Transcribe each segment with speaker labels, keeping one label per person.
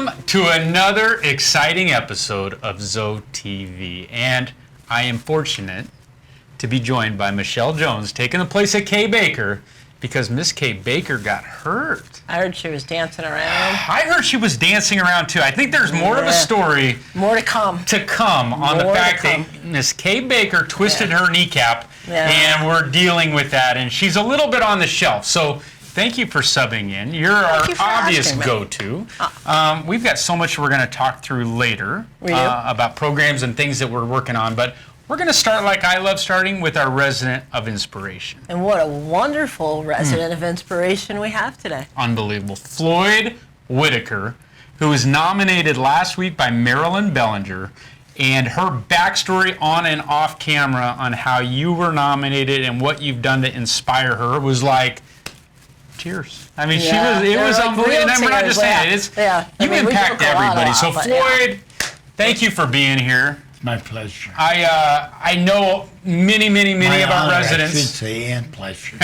Speaker 1: Welcome to another exciting episode of ZoeTV, and I am fortunate to be joined by Michelle Jones, taking the place of Kay Baker, because Miss Kay Baker got hurt.
Speaker 2: I heard she was dancing around.
Speaker 1: I heard she was dancing around too. I think there's more of a story
Speaker 2: More to come.
Speaker 1: On the fact that Miss Kay Baker twisted her kneecap, and we're dealing with that, and she's a little bit on the shelf. So thank you for subbing in. You're our obvious go-to. We've got so much we're going to talk through later about programs and things that we're working on, but we're going to start like I love starting, with our resident of inspiration.
Speaker 2: And what a wonderful resident of inspiration we have today.
Speaker 1: Unbelievable. Floyd Whittaker, who was nominated last week by Marilyn Bellinger, and her backstory on and off camera on how you were nominated and what you've done to inspire her was like tears. I mean, it was unbelievable. And we're not just saying it. You impact everybody. So Floyd, thank you for being here.
Speaker 3: It's my pleasure.
Speaker 1: I know many of our residents.
Speaker 3: I should say, and pleasure.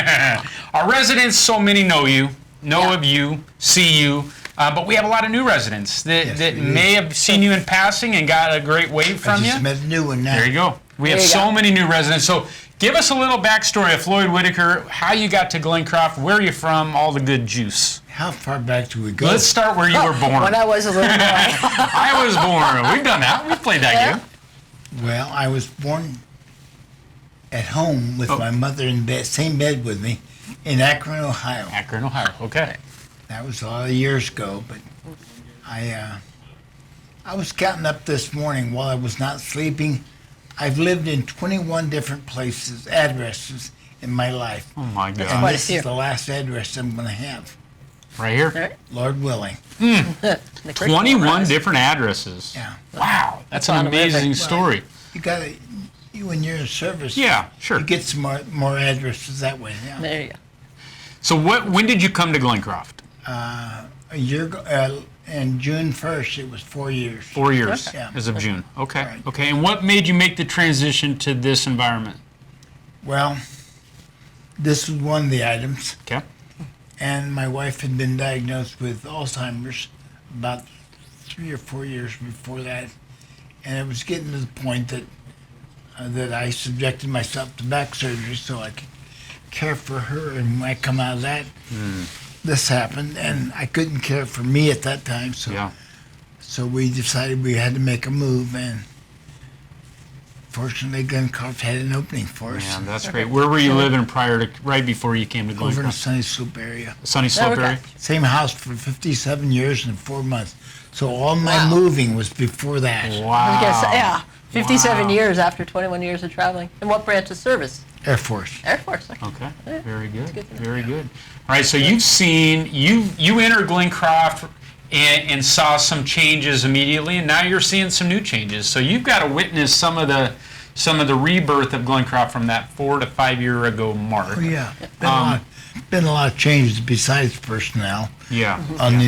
Speaker 1: Our residents, so many know you, of you, see you. But we have a lot of new residents that may have seen you in passing and got a great wave from you.
Speaker 3: I just met a new one now.
Speaker 1: There you go. We have so many new residents. So give us a little backstory of Floyd Whittaker, how you got to Glencroft, where you're from, all the good juice.
Speaker 3: How far back do we go?
Speaker 1: Let's start where you were born.
Speaker 2: When I was a little boy.
Speaker 1: I was born. We've done that. We've played that game.
Speaker 3: Well, I was born at home with my mother in bed, same bed with me, in Akron, Ohio.
Speaker 1: Akron, Ohio. Okay.
Speaker 3: That was a lot of years ago, but I was counting up this morning while I was not sleeping. I've lived in 21 different places, addresses in my life.
Speaker 1: Oh my God.
Speaker 3: And this is the last address I'm going to have.
Speaker 1: Right here?
Speaker 2: Right.
Speaker 3: Lord willing.
Speaker 1: 21 different addresses.
Speaker 3: Yeah.
Speaker 1: Wow. That's an amazing story.
Speaker 3: When you're in service,
Speaker 1: yeah, sure,
Speaker 3: you get some more addresses that way. Yeah.
Speaker 2: There you go.
Speaker 1: So when did you come to Glencroft?
Speaker 3: A year ago, and June 1st, it was 4 years.
Speaker 1: 4 years,
Speaker 3: Okay. Yeah.
Speaker 1: As of June. Okay,
Speaker 3: Right.
Speaker 1: Okay. And what made you make the transition to this environment?
Speaker 3: Well, this was one of the items.
Speaker 1: Okay.
Speaker 3: And my wife had been diagnosed with Alzheimer's about 3 or 4 years before that. And it was getting to the point that I subjected myself to back surgery so I could care for her. And when I come out of that, this happened. And I couldn't care for me at that time. So we decided we had to make a move. And fortunately, Glencroft had an opening for us.
Speaker 1: Yeah, that's great. Where were you living right before you came to Glencroft?
Speaker 3: Over in the Sunny Slope area.
Speaker 1: Sunny Slope area?
Speaker 3: Same house for 57 years and 4 months. So all my moving was before that.
Speaker 1: Wow.
Speaker 2: 57 years after 21 years of traveling. And what branch of service?
Speaker 3: Air Force.
Speaker 2: Air Force.
Speaker 1: Okay. Very good. Very good. All right. So you've seen you entered Glencroft and saw some changes immediately, and now you're seeing some new changes. So you've got to witness some of the rebirth of Glencroft from that 4 to 5 year ago mark.
Speaker 3: Oh yeah. Been a lot of changes besides personnel.
Speaker 1: Yeah.
Speaker 3: On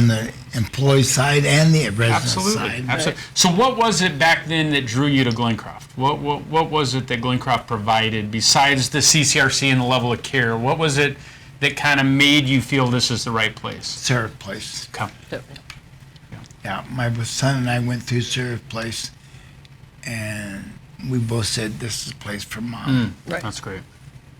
Speaker 3: the employee side and the resident side.
Speaker 1: Absolutely. So what was it back then that drew you to Glencroft? What was it that Glencroft provided besides the CCRC and the level of care? What was it that kind of made you feel this is the right place?
Speaker 3: Seraph Place.
Speaker 1: Okay.
Speaker 3: Yeah, my son and I went through Seraph Place, and we both said this is a place for Mom.
Speaker 2: Right.
Speaker 1: That's great.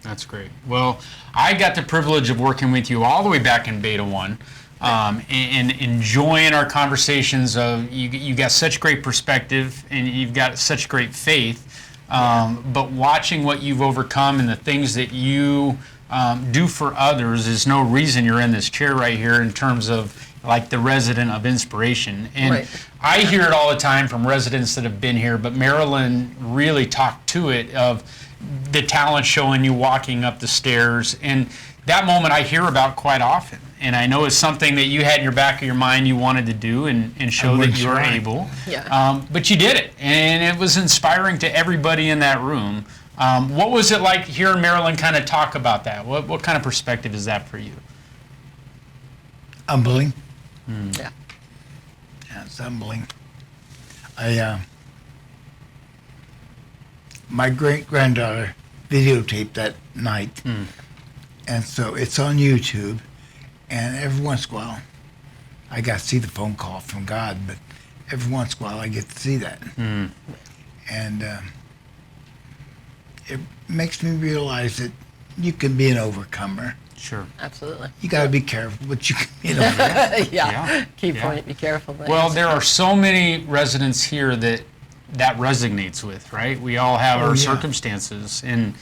Speaker 1: That's great. Well, I got the privilege of working with you all the way back in Beta 1 and enjoying our conversations. You got such great perspective and you've got such great faith, but watching what you've overcome and the things that you do for others is no reason you're in this chair right here in terms of like the resident of inspiration. And I hear it all the time from residents that have been here, but Marilyn really talked to it of the talent showing you walking up the stairs, and that moment I hear about quite often, and I know it's something that you had in your back of your mind you wanted to do and show that you were able. But you did it, and it was inspiring to everybody in that room. What was it like hearing Marilyn kind of talk about that? What kind of perspective is that for you?
Speaker 3: Humbling.
Speaker 2: Yeah,
Speaker 3: it's humbling. My great-granddaughter videotaped that night, and so it's on YouTube, and every once in a while I got to see the phone call from God, but every once in a while I get to see that. And it makes me realize that you can be an overcomer.
Speaker 1: Sure.
Speaker 2: Absolutely.
Speaker 3: You got to be careful, but you can be an overcomer.
Speaker 2: Yeah. Key point, be careful. But
Speaker 1: Well, there are so many residents here that resonates with, right? We all have our circumstances, and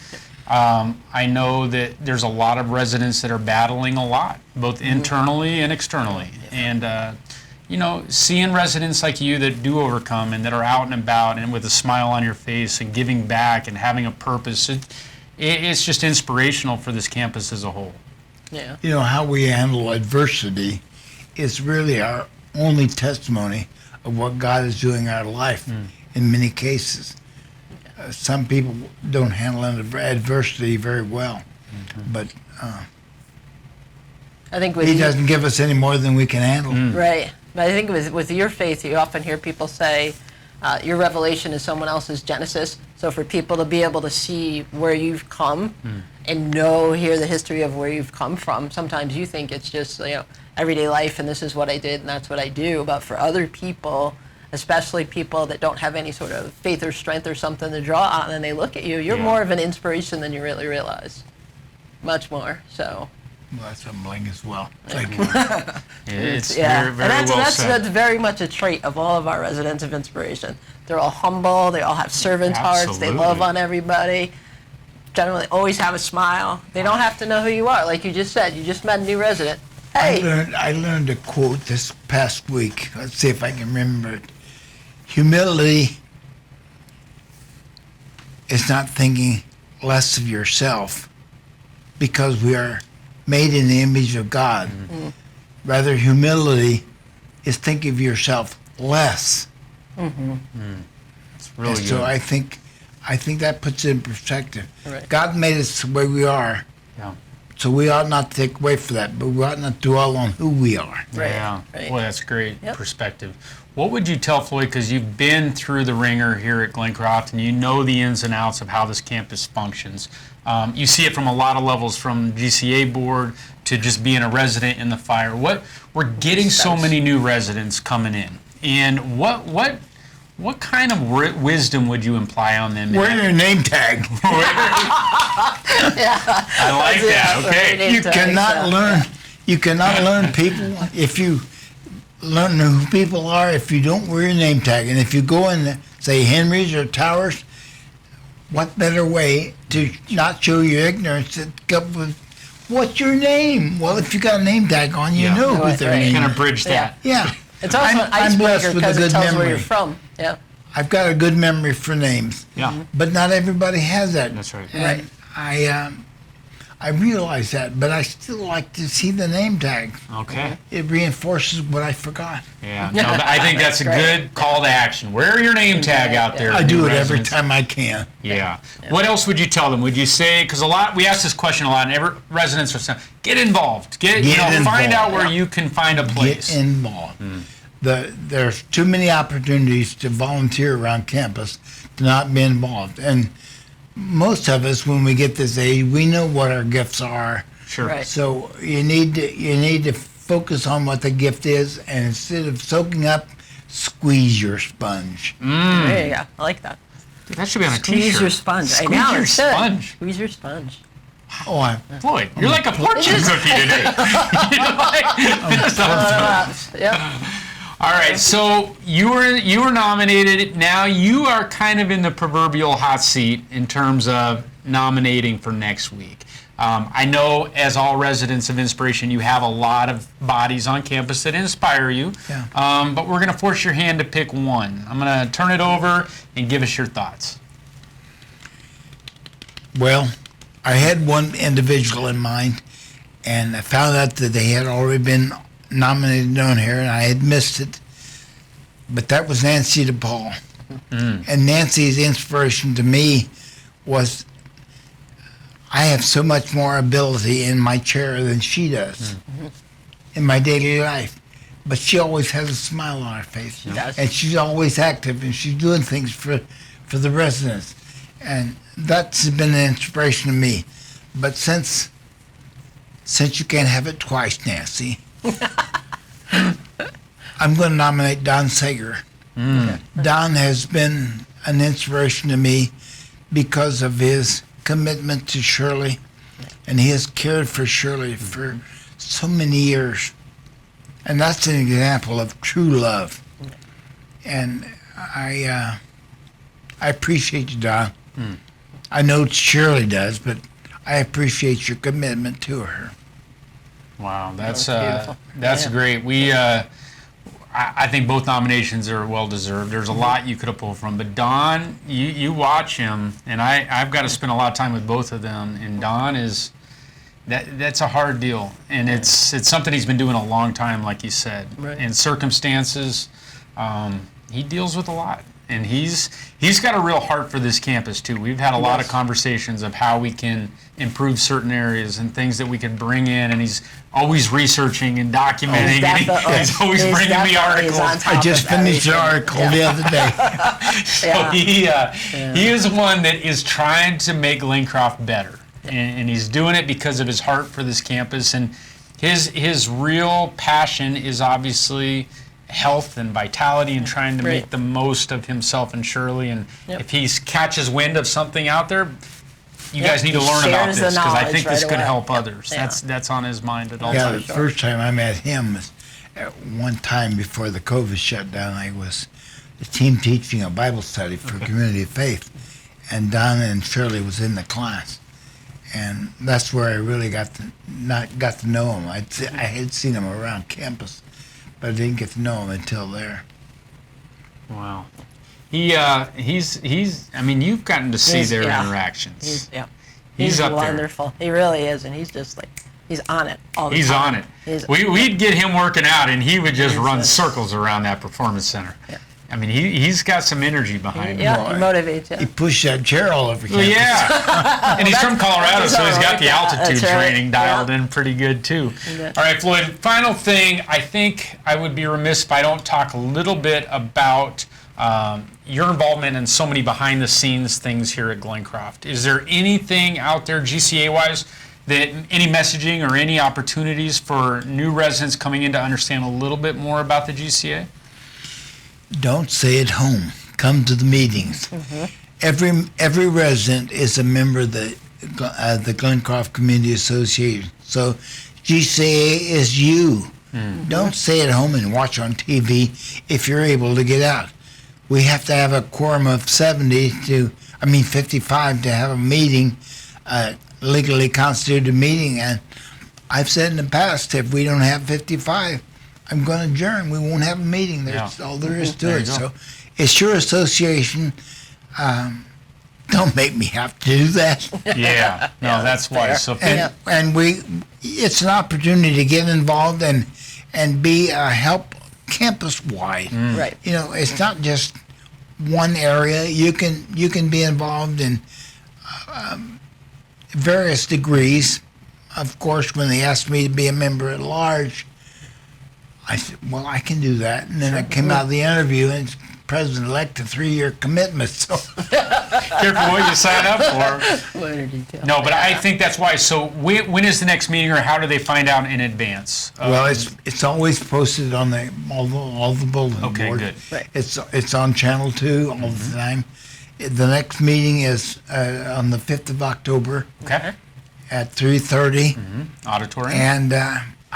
Speaker 1: I know that there's a lot of residents that are battling a lot, both internally and externally. And you know, seeing residents like you that do overcome and that are out and about and with a smile on your face and giving back and having a purpose, it's just inspirational for this campus as a whole.
Speaker 2: Yeah.
Speaker 3: You know, how we handle adversity is really our only testimony of what God is doing in our life in many cases. Some people don't handle adversity very well, but
Speaker 2: I think with
Speaker 3: He
Speaker 2: you-
Speaker 3: doesn't give us any more than we can handle.
Speaker 2: Right. But I think with your faith, you often hear people say your revelation is someone else's Genesis. So for people to be able to see where you've come and hear the history of where you've come from, sometimes you think it's just, you know, everyday life and this is what I did and that's what I do. But for other people, especially people that don't have any sort of faith or strength or something to draw on, and they look at you, you're more of an inspiration than you really realize. Much more. So.
Speaker 3: Well, that's humbling as well. Thank you.
Speaker 1: It's very, very
Speaker 2: and
Speaker 1: well
Speaker 2: that's
Speaker 1: said.
Speaker 2: very much a trait of all of our residents of inspiration. They're all humble. They all have servant hearts. They love
Speaker 1: Absolutely.
Speaker 2: on everybody. Generally, always have a smile. They don't have to know who you are, like you just said. You just met a new resident. Hey,
Speaker 3: I learned a quote this past week. Let's see if I can remember it. Humility is not thinking less of yourself because we are made in the image of God. Rather, humility is thinking of yourself less.
Speaker 1: It's really
Speaker 3: And
Speaker 1: good.
Speaker 3: so I think that puts it in perspective.
Speaker 2: Right.
Speaker 3: God made us the way we are,
Speaker 1: Yeah.
Speaker 3: so we ought not to take away from that, but we ought not dwell on who we are.
Speaker 2: Right,
Speaker 1: Yeah.
Speaker 2: right.
Speaker 1: Boy, that's great
Speaker 2: Yep.
Speaker 1: perspective. What would you tell Floyd, because you've been through the ringer here at Glencroft and you know the ins and outs of how this campus functions. You see it from a lot of levels, from GCA board to just being a resident in the fire. We're getting so many new residents coming in, and what kind of wisdom would you imply on them?
Speaker 3: Wear your name tag.
Speaker 1: I like that. Okay.
Speaker 3: You cannot learn. You cannot learn people if you learn who people are if you don't wear your name tag. And if you go in, say Henry's or Towers, what better way to not show your ignorance than come with, what's your name? Well, if you got a name tag on, you
Speaker 1: Yeah.
Speaker 3: know
Speaker 2: Right,
Speaker 3: who their
Speaker 2: right.
Speaker 3: name
Speaker 1: Kind
Speaker 3: is.
Speaker 1: of bridge that.
Speaker 3: Yeah.
Speaker 2: it's also an
Speaker 3: I'm blessed
Speaker 2: icebreaker
Speaker 3: with a
Speaker 2: because it
Speaker 3: good
Speaker 2: tells where
Speaker 3: memory.
Speaker 2: you're from. Yeah.
Speaker 3: I've got a good memory for names.
Speaker 1: Yeah.
Speaker 3: But not everybody has that.
Speaker 1: That's right.
Speaker 3: And I realize that, but I still like to see the name tag.
Speaker 1: Okay.
Speaker 3: It reinforces what I forgot.
Speaker 1: Yeah. No, I think that's a good call to action. Wear your name tag out there.
Speaker 3: I do
Speaker 1: new
Speaker 3: it every
Speaker 1: residents.
Speaker 3: time I can.
Speaker 1: Yeah. What else would you tell them? Would you say, because we ask this question a lot, and every residents are saying, get involved. Find
Speaker 3: involved.
Speaker 1: out where you can find a place.
Speaker 3: Get involved. There's too many opportunities to volunteer around campus to not be involved. And most of us, when we get this age, we know what our gifts are.
Speaker 1: Sure.
Speaker 2: Right.
Speaker 3: So you need to focus on what the gift is, and instead of soaking up, squeeze your sponge.
Speaker 2: There you go. I like that.
Speaker 1: That should be on a
Speaker 2: Squeeze
Speaker 1: t-shirt.
Speaker 2: your sponge.
Speaker 1: Squeeze
Speaker 2: I know.
Speaker 1: your
Speaker 2: it should.
Speaker 1: sponge.
Speaker 2: Squeeze your sponge.
Speaker 3: Oh,
Speaker 1: Floyd, you're like a fortune cookie today.
Speaker 2: Yeah.
Speaker 1: All right, so you were nominated. Now you are kind of in the proverbial hot seat in terms of nominating for next week. I know, as all residents of Inspiration, you have a lot of bodies on campus that inspire you.
Speaker 3: Yeah.
Speaker 1: But we're going to force your hand to pick one. I'm going to turn it over and give us your thoughts.
Speaker 3: well, I had one individual in mind, and I found out that they had already been nominated on here, and I had missed it. But that was Nancy DePaul. And Nancy's inspiration to me was I have so much more ability in my chair than she does in my daily life. But she always has a smile on her face.
Speaker 2: She does.
Speaker 3: And she's always active, and she's doing things for the residents. And that's been an inspiration to me. But since you can't have it twice, Nancy, I'm going to nominate Don Sager. Don has been an inspiration to me because of his commitment to Shirley, and he has cared for Shirley for so many years. And that's an example of true love. And I appreciate you, Don. I know Shirley does, but I appreciate your commitment to her.
Speaker 1: Wow, that's
Speaker 2: beautiful.
Speaker 1: that's
Speaker 2: Yeah.
Speaker 1: great. We I think both nominations are well deserved. There's a lot you could have pulled from, but Don, you watch him, and I've got to spend a lot of time with both of them. And Don is that's a hard deal, and it's something he's been doing a long time, like you said.
Speaker 2: Right.
Speaker 1: In circumstances, he deals with a lot, and he's got a real heart for this campus too. We've had a lot of conversations of how we can improve certain areas and things that we could bring in, and he's always researching and documenting. And he's always bringing me articles.
Speaker 3: I just finished an article the other day.
Speaker 1: So he is one that is trying to make Glencroft better, and he's doing it because of his heart for this campus, and his real passion is obviously health and vitality and trying to make the most of himself and Shirley. And if he catches wind of something out there, you guys need to learn about this, because I think this could help others. That's on his mind at all times.
Speaker 3: The first time I met him was at one time before the COVID shutdown. I was the team teaching a Bible study for Community of Faith, and Donna and Shirley was in the class, and that's where I really got to know him. I had seen him around campus, but I didn't get to know him until there.
Speaker 1: Wow. He's I mean, you've gotten to see their interactions. He's up
Speaker 2: wonderful. He really is, and he's just like, he's on it all the time.
Speaker 1: He's on it. We'd get him working out, and he would just run circles around that performance center.
Speaker 2: Yeah.
Speaker 1: I mean, he's got some energy behind him.
Speaker 2: Yeah, he motivates you.
Speaker 3: He pushed that chair all over campus.
Speaker 1: Yeah. And he's from Colorado, so he's got the altitude training dialed in pretty good, too.
Speaker 2: Yeah.
Speaker 1: All right, Floyd, final thing. I think I would be remiss if I don't talk a little bit about your involvement in so many behind-the-scenes things here at Glencroft. Is there anything out there, GCA-wise, that any messaging or any opportunities for new residents coming in to understand a little bit more about the GCA?
Speaker 3: Don't stay at home. Come to the meetings. Every resident is a member of the Glencroft Community Association. So GCA is you. Don't stay at home and watch on TV if you're able to get out. We have to have a quorum of 55 to have a meeting, legally constituted meeting. And I've said in the past, if we don't have 55, I'm going to adjourn. We won't have a meeting. That's all there is to it. So it's your association. Don't make me have to do that.
Speaker 1: Yeah, no, that's wise. So
Speaker 3: And it's an opportunity to get involved and be help campus-wide.
Speaker 2: Right.
Speaker 3: You know, it's not just one area. You can be involved in various degrees. Of course, when they asked me to be a member at large, I said, well, I can do that. And then it came out of the interview, and it's president-elect, a 3-year commitment. So
Speaker 1: careful what you sign up for. No, but I think that's wise. So when is the next meeting, or how do they find out in advance?
Speaker 3: Well, it's always posted on all the bulletin boards.
Speaker 1: Okay, good.
Speaker 2: Right.
Speaker 3: It's on Channel 2 all the time. The next meeting is on the 5th of October
Speaker 1: Okay.
Speaker 3: at 3:30.
Speaker 1: Auditorium.
Speaker 3: And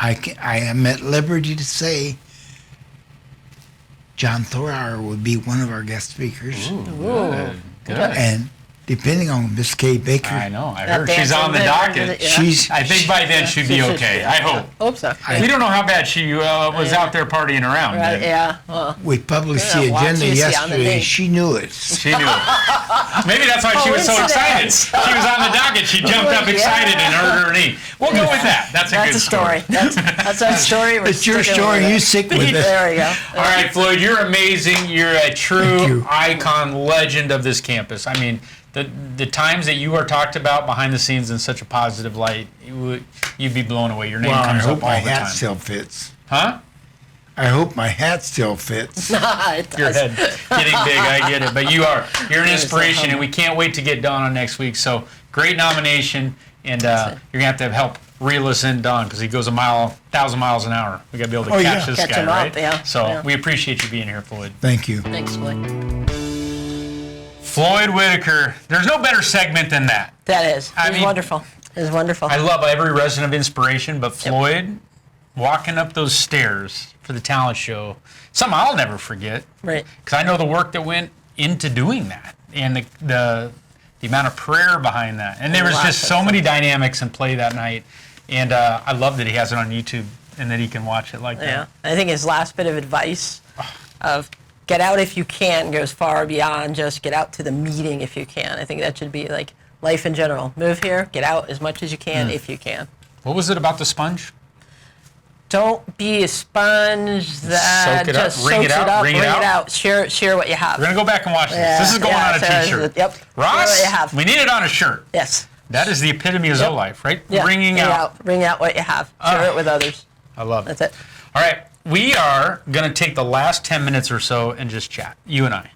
Speaker 3: I am at liberty to say John Thorauer would be one of our guest speakers.
Speaker 1: Ooh, good. Good.
Speaker 3: And depending on Miss Kay Baker,
Speaker 1: I know. I
Speaker 2: That
Speaker 1: heard she's on the
Speaker 2: dancing
Speaker 1: docket.
Speaker 3: she's
Speaker 1: I think by then she'd be okay. I hope.
Speaker 2: Hope so.
Speaker 1: We don't know how bad she was out there partying around.
Speaker 2: Right,
Speaker 1: but
Speaker 2: yeah. Well,
Speaker 3: we published
Speaker 2: Yeah,
Speaker 3: the
Speaker 2: watch
Speaker 3: agenda
Speaker 2: you see on the
Speaker 3: yesterday.
Speaker 2: name.
Speaker 3: She knew it.
Speaker 1: She knew it. Maybe that's why she was so excited.
Speaker 2: Coincidence.
Speaker 1: She was on the docket. She jumped up excited and heard her name. We'll go with that. That's a
Speaker 2: that's
Speaker 1: good
Speaker 2: a story. That's our story. We're
Speaker 3: It's your
Speaker 2: sticking
Speaker 3: story.
Speaker 2: with
Speaker 3: You
Speaker 2: it.
Speaker 3: stick with it.
Speaker 2: There we go.
Speaker 1: All right, Floyd, you're amazing. You're a
Speaker 3: Thank
Speaker 1: true
Speaker 3: you.
Speaker 1: icon, legend of this campus. I mean, the times that you are talked about behind the scenes in such a positive light, you'd be blown away. Your name
Speaker 3: Well, I
Speaker 1: comes
Speaker 3: hope
Speaker 1: up all
Speaker 3: my
Speaker 1: the
Speaker 3: hat
Speaker 1: time.
Speaker 3: still fits.
Speaker 1: Huh?
Speaker 3: I hope my hat still fits.
Speaker 2: It
Speaker 1: Your
Speaker 2: does.
Speaker 1: head getting big, I get it. But you're an inspiration, and we can't wait to get Dawn on next week. So great nomination, and you're going to have help reel us in, Don, because he goes 1,000 miles an hour. We got to be able to catch this
Speaker 2: Catch
Speaker 1: guy,
Speaker 2: him
Speaker 1: right?
Speaker 2: up, yeah.
Speaker 1: So
Speaker 2: Yeah.
Speaker 1: we appreciate you being here, Floyd.
Speaker 3: Thank you.
Speaker 2: Thanks, Floyd.
Speaker 1: Floyd Whittaker. There's no better segment than that.
Speaker 2: That is.
Speaker 1: I
Speaker 2: It's
Speaker 1: mean,
Speaker 2: wonderful. It's wonderful.
Speaker 1: I love every resident of inspiration, but Floyd walking up those stairs for the talent show, something I'll never forget.
Speaker 2: Right.
Speaker 1: Because I know the work that went into doing that, and the amount of prayer behind that. And there was just so many dynamics in play that night. And I love that he has it on YouTube and that he can watch it like
Speaker 2: Yeah.
Speaker 1: that.
Speaker 2: I think his last bit of advice of get out if you can goes far beyond just get out to the meeting if you can. I think that should be like life in general. Move here, get out as much as you can if you can.
Speaker 1: What was it about the sponge?
Speaker 2: Don't be a sponge that
Speaker 1: Soak it up,
Speaker 2: just
Speaker 1: wring it
Speaker 2: soaks
Speaker 1: out,
Speaker 2: up,
Speaker 1: wring it
Speaker 2: wring it
Speaker 1: out.
Speaker 2: out. Share what you have.
Speaker 1: We're going to go back and watch this.
Speaker 2: Yeah,
Speaker 1: This is going on a
Speaker 2: so
Speaker 1: t-shirt.
Speaker 2: Yep.
Speaker 1: Ross,
Speaker 2: Share what you have.
Speaker 1: we need it on a shirt.
Speaker 2: Yes.
Speaker 1: That is the epitome of Zoe life, right?
Speaker 2: Yeah.
Speaker 1: Wringing out.
Speaker 2: Wring out what you have. Share it with others.
Speaker 1: I love it.
Speaker 2: That's it.
Speaker 1: All right, we are going to take the last 10 minutes or so and just chat, you and I.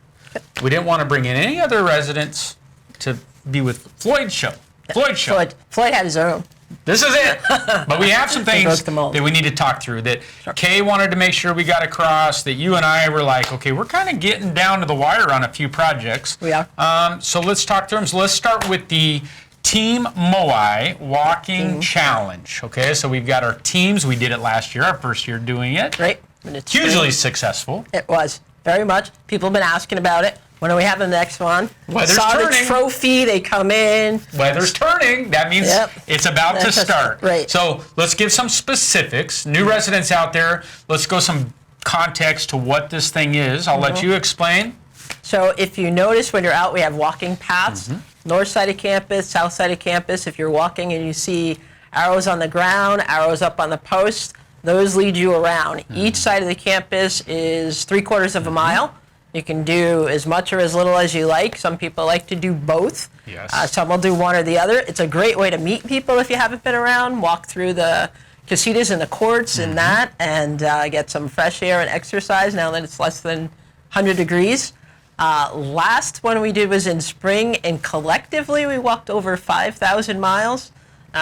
Speaker 1: We didn't want to bring in any other residents to be with Floyd's show. Floyd's show.
Speaker 2: Floyd had his own.
Speaker 1: This is it. But we have some things
Speaker 2: broke the mold.
Speaker 1: that we need to talk through that Kay wanted to make sure we got across, that you and I were like, okay, we're kind of getting down to the wire on a few projects.
Speaker 2: We are.
Speaker 1: So let's talk through them. So let's start with the Team Moai Walking Challenge. Okay, so we've got our teams. We did it last year, our first year doing it.
Speaker 2: Right. And it's
Speaker 1: Hugely successful.
Speaker 2: It was. Very much. People have been asking about it. When do we have the next one?
Speaker 1: Weather's
Speaker 2: Saw
Speaker 1: turning.
Speaker 2: the trophy. They come in.
Speaker 1: Weather's turning. That means it's about to start.
Speaker 2: Right.
Speaker 1: So let's give some specifics. New residents out there, let's go some context to what this thing is. I'll let you explain.
Speaker 2: So if you notice when you're out, we have walking paths. North side of campus, south side of campus. If you're walking and you see arrows on the ground, arrows up on the post, those lead you around. Each side of the campus is 3/4 of a mile. You can do as much or as little as you like. Some people like to do both.
Speaker 1: Yes.
Speaker 2: Some will do one or the other. It's a great way to meet people if you haven't been around. Walk through the casitas and the courts and that, and get some fresh air and exercise now that it's less than 100 degrees. Last one we did was in spring, and collectively we walked over 5,000 miles.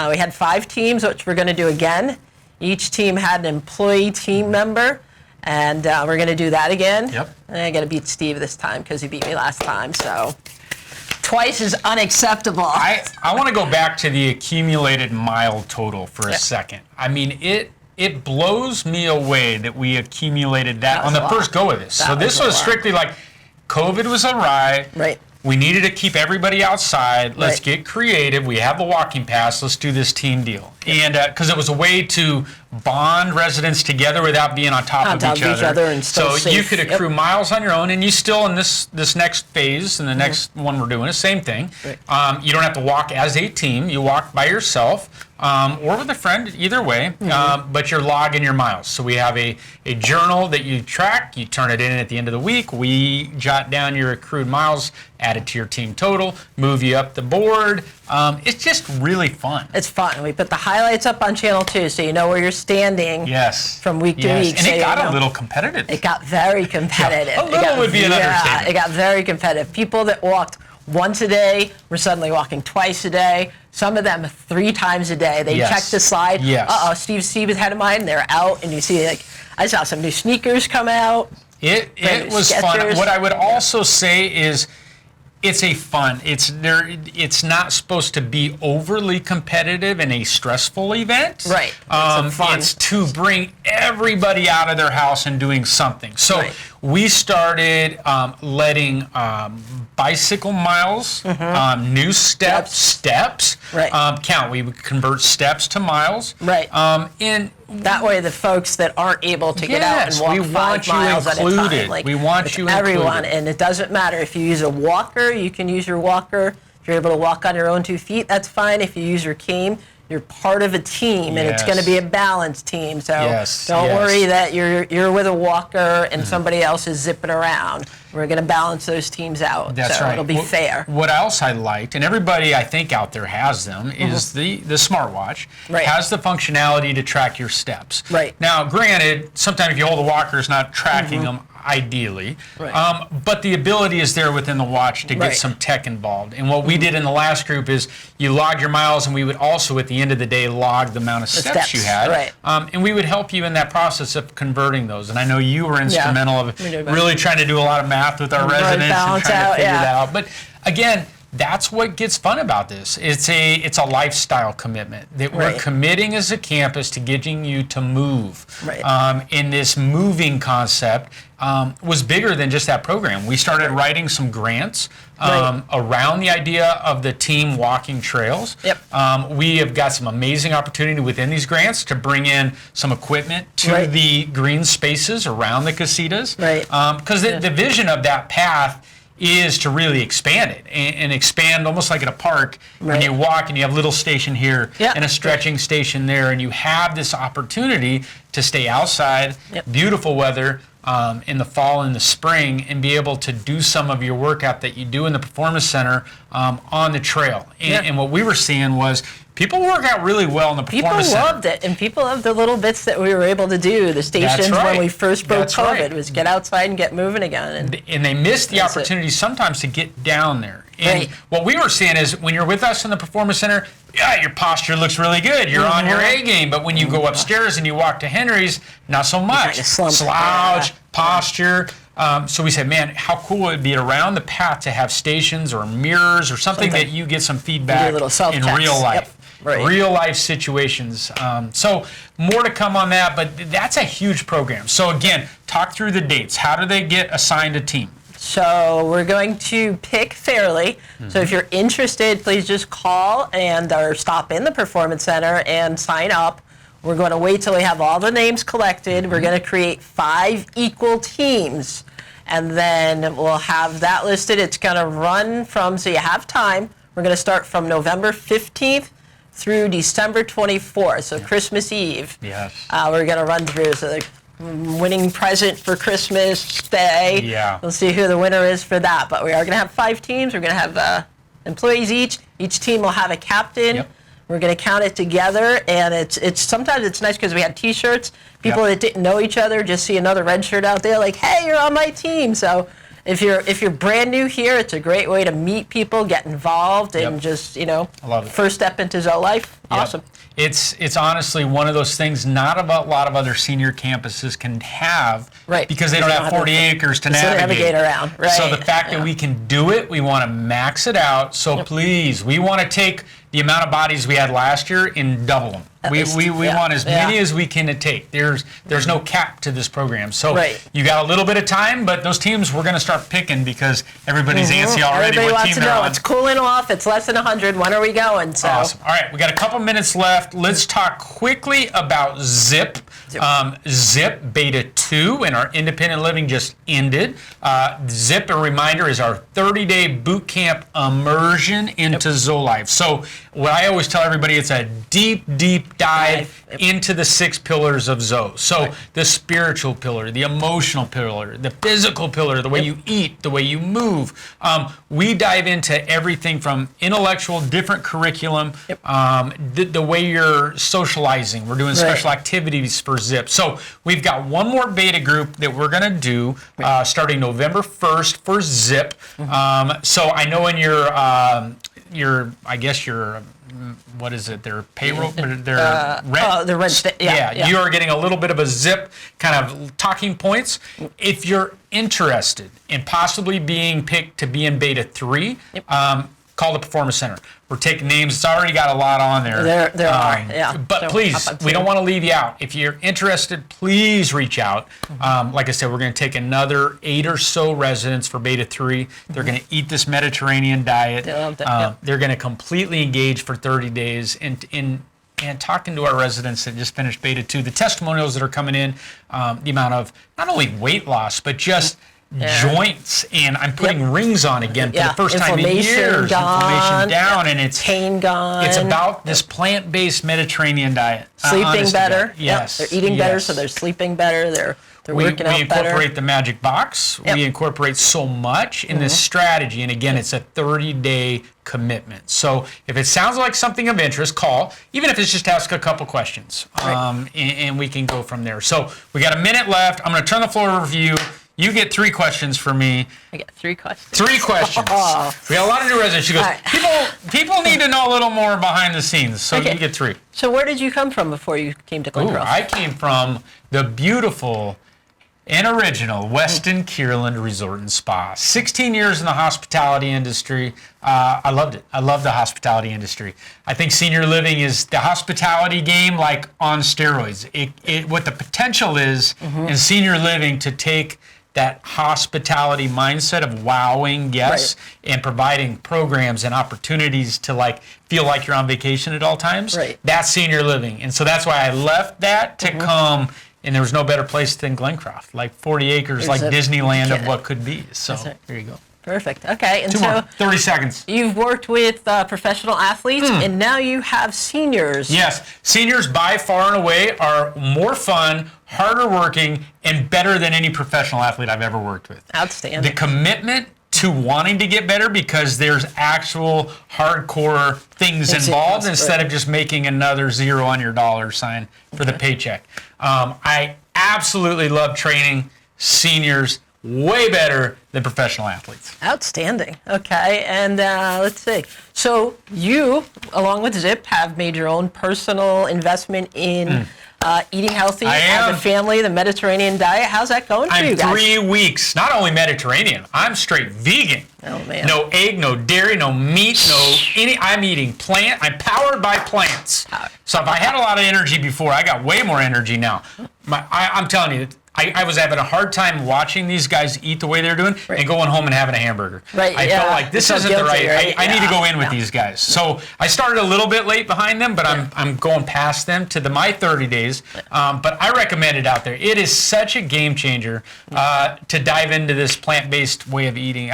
Speaker 2: We had 5 teams, which we're going to do again. Each team had an employee team member. And we're going to do that again.
Speaker 1: Yep.
Speaker 2: I got to beat Steve this time because he beat me last time. So twice is unacceptable.
Speaker 1: I want to go back to the accumulated mile total for a second. I mean, it blows me away that we accumulated that on the first go of this. So this was strictly like COVID was awry.
Speaker 2: Right.
Speaker 1: We needed to keep everybody outside. Let's
Speaker 2: Right.
Speaker 1: get creative. We have the walking pass. Let's do this team deal. And because it was a way to bond residents together without being on top of each other.
Speaker 2: And still
Speaker 1: so you
Speaker 2: safe.
Speaker 1: could accrue miles on your own, and you still in this next phase and the next one we're doing the same thing.
Speaker 2: Right.
Speaker 1: You don't have to walk as a team. You walk by yourself or with a friend, either way. But you're logging your miles. So we have a journal that you track. You turn it in at the end of the week. We jot down your accrued miles, add it to your team total, move you up the board. It's just really fun.
Speaker 2: It's fun. We put the highlights up on Channel 2 so you know where you're standing from week to week.
Speaker 1: And
Speaker 2: so
Speaker 1: it got
Speaker 2: you know.
Speaker 1: a little competitive.
Speaker 2: It got very competitive.
Speaker 1: A little would be an understatement.
Speaker 2: It got very competitive. People that walked once a day were suddenly walking twice a day. Some of them 3 times a day. They checked the slide. Uh-oh, Steve is ahead of mine. They're out, and you see, like, I saw some new sneakers come out.
Speaker 1: It was fun. What I would also say is it's a fun. It's not supposed to be overly competitive and a stressful event.
Speaker 2: Right.
Speaker 1: It's to bring everybody out of their house and doing something. So we started letting bicycle miles, new steps count. We would convert steps to miles.
Speaker 2: Right.
Speaker 1: And
Speaker 2: that way, the folks that aren't able to get out and walk
Speaker 1: we
Speaker 2: 5
Speaker 1: want you
Speaker 2: miles at a
Speaker 1: included.
Speaker 2: time, like
Speaker 1: We want you
Speaker 2: everyone,
Speaker 1: included.
Speaker 2: and it doesn't matter if you use a walker. You can use your walker. If you're able to walk on your own 2 feet, that's fine. If you use your cane, you're part of a team, and it's going to be a balanced team. So don't worry that you're with a walker and somebody else is zipping around. We're going to balance those teams out.
Speaker 1: That's right.
Speaker 2: It'll be fair.
Speaker 1: What else I liked, and everybody I think out there has them, is the smartwatch. Has the functionality to track your steps.
Speaker 2: Right.
Speaker 1: Now, granted, sometimes if you hold the walker, it's not tracking them. ideally.
Speaker 2: Right.
Speaker 1: But the ability is there within the watch to get
Speaker 2: Right.
Speaker 1: some tech involved. And what we did in the last group is you logged your miles, and we would also, at the end of the day, log the amount of steps you had.
Speaker 2: Right.
Speaker 1: And we would help you in that process of converting those. And I know you were instrumental of
Speaker 2: we did both.
Speaker 1: really trying to do a lot of math with our residents and
Speaker 2: balance
Speaker 1: trying to
Speaker 2: out,
Speaker 1: figure
Speaker 2: yeah.
Speaker 1: that out. But again, that's what gets fun about this. It's a lifestyle commitment that we're
Speaker 2: Right.
Speaker 1: committing as a campus to getting you to move.
Speaker 2: Right.
Speaker 1: And this moving concept was bigger than just that program. We started writing some grants
Speaker 2: Right.
Speaker 1: around the idea of the team walking trails.
Speaker 2: Yep.
Speaker 1: We have got some amazing opportunity within these grants to bring in some equipment to
Speaker 2: Right.
Speaker 1: the green spaces around the casitas.
Speaker 2: Right.
Speaker 1: Because the vision of that path is to really expand it and expand almost like at a park when
Speaker 2: Right.
Speaker 1: you walk and you have a little station here
Speaker 2: Yeah.
Speaker 1: and a stretching station there, and you have this opportunity to stay outside,
Speaker 2: Yep.
Speaker 1: beautiful weather in the fall and the spring, and be able to do some of your workout that you do in the performance center on the trail. And what we were seeing was people work out really well in the
Speaker 2: People
Speaker 1: performance center.
Speaker 2: loved it, and people loved the little bits that we were able to do. The stations
Speaker 1: right.
Speaker 2: when we first broke
Speaker 1: That's
Speaker 2: COVID
Speaker 1: right.
Speaker 2: was get outside and get moving again.
Speaker 1: And they miss the
Speaker 2: That's it.
Speaker 1: opportunity sometimes to get down there. And
Speaker 2: Right.
Speaker 1: what we were seeing is when you're with us in the performance center, yeah, your posture looks really good. You're on your A game. But when you go upstairs and you walk to Henry's, not so much.
Speaker 2: kinda slump.
Speaker 1: Slouch,
Speaker 2: Yeah.
Speaker 1: posture. So we said, man, how cool would it be around the path to have stations or mirrors or something that you get some feedback
Speaker 2: little
Speaker 1: in
Speaker 2: self-checks.
Speaker 1: real life.
Speaker 2: Yep. Right.
Speaker 1: Real life situations. So more to come on that, but that's a huge program. So again, talk through the dates. How do they get assigned a team?
Speaker 2: So we're going to pick fairly. So if you're interested, please just call or stop in the Performance Center and sign up. We're going to wait till we have all the names collected. We're going to create 5 equal teams, and then we'll have that listed. It's going to run so you have time. We're going to start from November 15th through December 24th, so Christmas Eve.
Speaker 1: Yes.
Speaker 2: We're going to run through. So the winning present for Christmas Day.
Speaker 1: Yeah.
Speaker 2: We'll see who the winner is for that. But we are going to have 5 teams. We're going to have employees each. Each team will have a captain.
Speaker 1: Yep.
Speaker 2: We're going to count it together, and it's sometimes it's nice because we had T-shirts. People that didn't know each other just see another red shirt out there, like, "Hey, you're on my team." So if you're brand new here, it's a great way to meet people, get involved, and
Speaker 1: Yep.
Speaker 2: just
Speaker 1: I love it.
Speaker 2: first step into Zoe life.
Speaker 1: Yep.
Speaker 2: Awesome.
Speaker 1: It's honestly one of those things not a lot of other senior campuses can have,
Speaker 2: Right.
Speaker 1: because they don't have 40 acres to navigate
Speaker 2: around. Right.
Speaker 1: So the fact that we can do it, we want to max it out. So please, we want to take the amount of bodies we had last year and double them. We want as many as we can take. There's no cap to this program. So
Speaker 2: Right.
Speaker 1: you got a little bit of time, but those teams we're going to start picking because everybody's antsy already.
Speaker 2: Everybody
Speaker 1: What
Speaker 2: wants
Speaker 1: team
Speaker 2: to
Speaker 1: they're
Speaker 2: know.
Speaker 1: on.
Speaker 2: It's cooling off. It's less than 100. When are we going? So
Speaker 1: Awesome. All right, we got a couple minutes left. Let's talk quickly about ZIP. ZIP Beta 2 and our independent living just ended. ZIP, a reminder, is our 30-day boot camp immersion into Zoe life. So what I always tell everybody, it's a deep dive into the 6 pillars of Zoe. So the spiritual pillar, the emotional pillar, the physical pillar, the way you eat, the way you move. We dive into everything from intellectual, different curriculum, the way you're socializing. We're doing special activities for ZIP. So we've got one more beta group that we're going to do starting November 1st for ZIP. So I know in your what is it? Their payroll, their rent.
Speaker 2: the rent.
Speaker 1: You are getting a little bit of a ZIP kind of talking points. If you're interested in possibly being picked to be in Beta 3, call the Performance Center. We're taking names. It's already got a lot on there.
Speaker 2: There are, yeah.
Speaker 1: But
Speaker 2: So,
Speaker 1: please,
Speaker 2: up
Speaker 1: we don't want to leave you out. If you're interested, please reach out. Like I said, we're going to take another 8 or so residents for Beta 3. They're going to eat this Mediterranean diet.
Speaker 2: They loved it, yep.
Speaker 1: They're going to completely engage for 30 days. And talking to our residents that just finished Beta 2, the testimonials that are coming in, the amount of not only weight loss, but just joints, and I'm putting rings on again for the first time in years. Inflammation down, and it's
Speaker 2: pain gone.
Speaker 1: It's about this plant-based Mediterranean diet.
Speaker 2: Sleeping
Speaker 1: Honest to
Speaker 2: better.
Speaker 1: God. Yes,
Speaker 2: They're eating better, so they're sleeping better. They're working out
Speaker 1: we
Speaker 2: better.
Speaker 1: incorporate the magic box. We incorporate so much in this strategy, and again, it's a 30-day commitment. So if it sounds like something of interest, call, even if it's just ask a couple questions, and we can go from there. So we got a minute left. I'm going to turn the floor over to you. You get 3 questions for me.
Speaker 2: I get 3 questions.
Speaker 1: 3 questions.
Speaker 2: Oh.
Speaker 1: We got a lot of new residents. She goes,
Speaker 2: All right.
Speaker 1: people need to know a little more behind the scenes, so
Speaker 2: Okay.
Speaker 1: you get 3.
Speaker 2: So where did you come from before you came to
Speaker 1: Ooh,
Speaker 2: Glencroft?
Speaker 1: I came from the beautiful and original Westin Kierland Resort and Spa. 16 years in the hospitality industry. I loved it. I love the hospitality industry. I think senior living is the hospitality game like on steroids. What the potential is in senior living to take that hospitality mindset of wowing guests and providing programs and opportunities to like feel like you're on vacation at all times.
Speaker 2: Right.
Speaker 1: That's senior living. And so that's why I left that to come. And there was no better place than Glencroft, like 40 acres, like Disneyland of what could be. So there you go.
Speaker 2: Perfect. Okay. And
Speaker 1: 2
Speaker 2: so
Speaker 1: more, 30 seconds.
Speaker 2: you've worked with professional athletes, and now you have seniors.
Speaker 1: Yes, seniors by far and away are more fun, harder working, and better than any professional athlete I've ever worked with.
Speaker 2: Outstanding.
Speaker 1: The commitment to wanting to get better because there's actual hardcore things involved instead of just making another zero on your dollar sign for the paycheck. I absolutely love training seniors way better than professional athletes.
Speaker 2: Outstanding. Okay, and let's see. So you, along with Zip, have made your own personal investment in eating healthy as a family, the Mediterranean diet. How's that going for you guys?
Speaker 1: 3 weeks, not only Mediterranean, I'm straight vegan.
Speaker 2: Oh, man.
Speaker 1: No egg, no dairy, no meat, I'm eating plant. I'm powered by plants. So if I had a lot of energy before, I got way more energy now. I'm telling you, I was having a hard time watching these guys eat the way they're doing and going home and having a hamburger.
Speaker 2: Right,
Speaker 1: I felt like this isn't the right. I need to go in with these guys. So I started a little bit late behind them, but I'm going past them to my 30 days. But I recommend it out there. It is such a game changer to dive into this plant-based way of eating.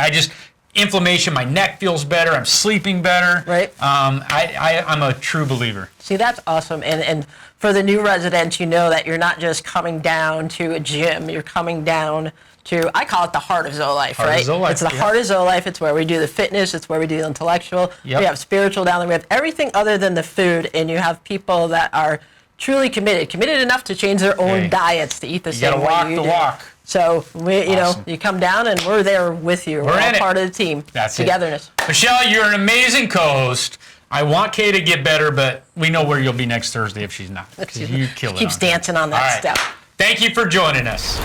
Speaker 1: Inflammation, my neck feels better. I'm sleeping better.
Speaker 2: Right.
Speaker 1: I'm a true believer.
Speaker 2: See, that's awesome. And for the new residents, you know that you're not just coming down to a gym. You're coming down to, I call it the heart of ZoeLife, right?
Speaker 1: Heart of ZoeLife,
Speaker 2: it's the heart of ZoeLife. It's where we do the fitness. It's where we do the intellectual.
Speaker 1: Yep.
Speaker 2: We have spiritual down there. We have everything other than the food. And you have people that are truly committed enough to change their own diets to eat the same way you do.
Speaker 1: You gotta walk the walk.
Speaker 2: So, you come down and we're there with you. We're all part of the team.
Speaker 1: That's
Speaker 2: togetherness.
Speaker 1: Michelle, you're an amazing co-host. I want Kay to get better, but we know where you'll be next Thursday if she's not. Because you kill it.
Speaker 2: Keeps dancing on that step.
Speaker 1: Thank you for joining us.